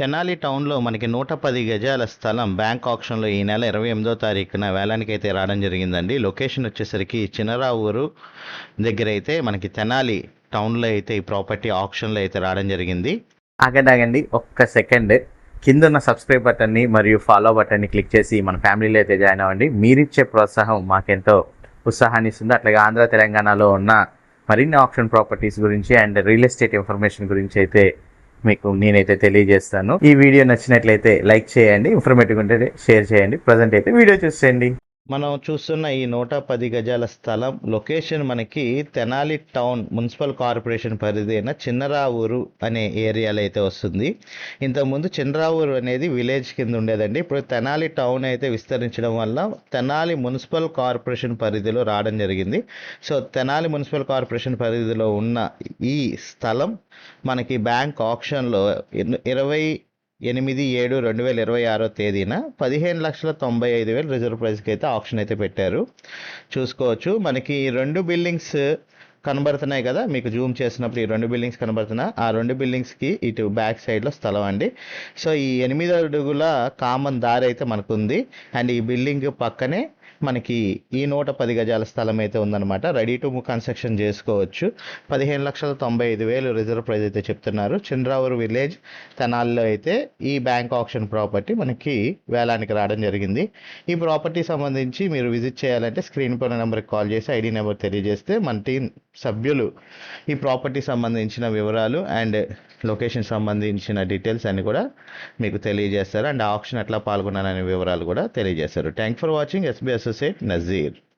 తెనాలి టౌన్లో మనకి 110 గజాల స్థలం బ్యాంక్ ఆక్షన్లో ఈ నెల 28వ తారీఖున వేలానికి అయితే రావడం జరిగిందండి. లొకేషన్ వచ్చేసరికి చినరావూరు దగ్గర అయితే మనకి తెనాలి టౌన్లో అయితే ఈ ప్రాపర్టీ ఆక్షన్లో అయితే రావడం జరిగింది. ఆగండి ఒక్క సెకండ్. కింద ఉన్న సబ్స్క్రైబ్ బటన్ని మరియు ఫాలో బటన్ని క్లిక్ చేసి మన ఫ్యామిలీలో అయితే జాయిన్ అవ్వండి. మీరిచ్చే ప్రోత్సాహం మాకెంతో ఉత్సాహాన్ని ఇస్తుంది. అట్లాగే ఆంధ్ర తెలంగాణలో ఉన్న మరిన్ని ఆప్షన్ ప్రాపర్టీస్ గురించి అండ్ రియల్ ఎస్టేట్ ఇన్ఫర్మేషన్ గురించి అయితే మీకు నేనైతే తెలియజేస్తాను. ఈ వీడియో నచ్చినట్లయితే లైక్ చేయండి, ఇన్ఫర్మేటివ్ ఉంటే షేర్ చేయండి. ప్రజెంట్ అయితే వీడియో చూసేయండి. మనం చూస్తున్న ఈ 110 గజాల స్థలం లొకేషన్ మనకి తెనాలి టౌన్ మున్సిపల్ కార్పొరేషన్ పరిధి అయిన చిన్నరావూరు అనే ఏరియాలో అయితే వస్తుంది. ఇంతకుముందు చిన్నరావూరు అనేది విలేజ్ కింద ఉండేదండి. ఇప్పుడు తెనాలి టౌన్ అయితే విస్తరించడం వల్ల తెనాలి మున్సిపల్ కార్పొరేషన్ పరిధిలో రావడం జరిగింది. సో తెనాలి మున్సిపల్ కార్పొరేషన్ పరిధిలో ఉన్న ఈ స్థలం మనకి బ్యాంక్ ఆక్షన్లో 28/7/2026 తేదీన 15,95,000 రిజర్వ్ ప్రైస్కి అయితే ఆప్షన్ అయితే పెట్టారు. చూసుకోవచ్చు. మనకి 2 బిల్డింగ్స్ కనబడుతున్నాయి కదా, మీకు జూమ్ చేసినప్పుడు ఈ 2 బిల్డింగ్స్ కనబడుతున్నాయి. ఆ 2 బిల్డింగ్స్కి ఇటు బ్యాక్ సైడ్లో స్థలం అండి. సో ఈ 8 అడుగుల కామన్ దారి అయితే మనకు ఉంది. అండ్ ఈ బిల్డింగ్ పక్కనే మనకి ఈ 110 గజాల స్థలం అయితే ఉందన్నమాట. రెడీ టు కన్స్ట్రక్షన్ చేసుకోవచ్చు. 15,95,000 రిజర్వ్ ప్రైస్ అయితే చెప్తున్నారు. చంద్రావూరు విలేజ్ తెనాల్లో అయితే ఈ బ్యాంక్ ఆప్షన్ ప్రాపర్టీ మనకి వేలానికి రావడం జరిగింది. ఈ ప్రాపర్టీ సంబంధించి మీరు విజిట్ చేయాలంటే స్క్రీన్ పైన నెంబర్కి కాల్ చేసి ఐడి నెంబర్ తెలియజేస్తే మన టీం సభ్యులు ఈ ప్రాపర్టీ సంబంధించిన వివరాలు అండ్ లొకేషన్ సంబంధించిన డీటెయిల్స్ అన్ని కూడా మీకు తెలియజేస్తారు. అండ్ ఆప్షన్ ఎట్లా పాల్గొన్నారనే వివరాలు కూడా తెలియజేస్తారు. Thank for watching. SB associate Nazir.